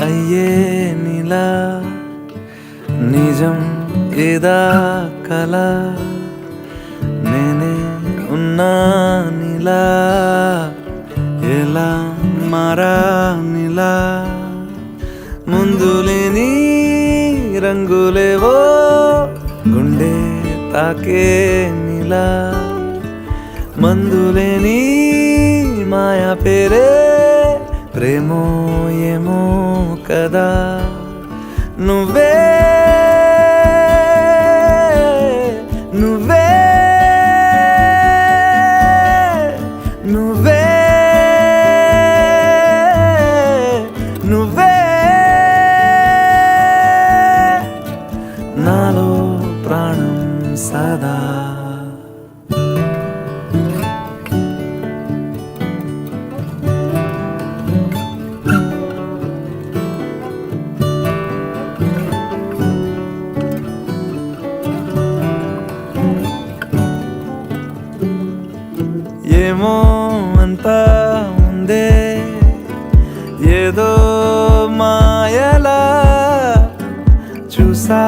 అయ్యే నీలా నిజం ఏదా కల నేనే ఉన్నా నీలా ఎలా మారా నీలా ముందు లేని రంగులేవో గుండె తాకే నీలా మందులేని మాయా పేరే ప్రేమో ఏమో కదా నువ్వే నువ్వే నువ్వే నువ్వే నాలో ప్రాణం సదా ఏమో అంతా ఉందే ఏదో మాయలా చూసా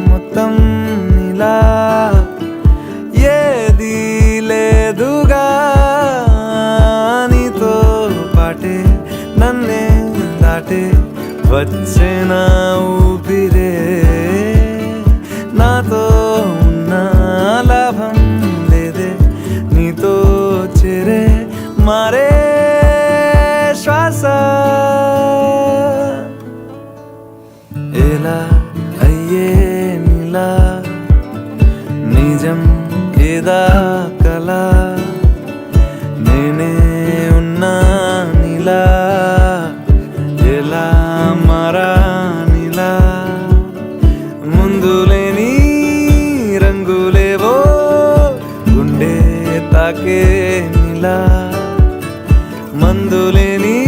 మొత్తం నీలా ఏది లేదుగా నీతో పాటే నన్నే దాటే వచ్చేన ఊపిరే నాతో ఉన్న లాభం లేదే నీతో చేరే మారే శ్వాస ఎలా అయ్యే నీలా నిజం ఏదా కల నేనే ఉన్నా నీలా ఎలా మారా నీలా ముందు లేని రంగులేవో గుండె తాకే నీలా మందులేని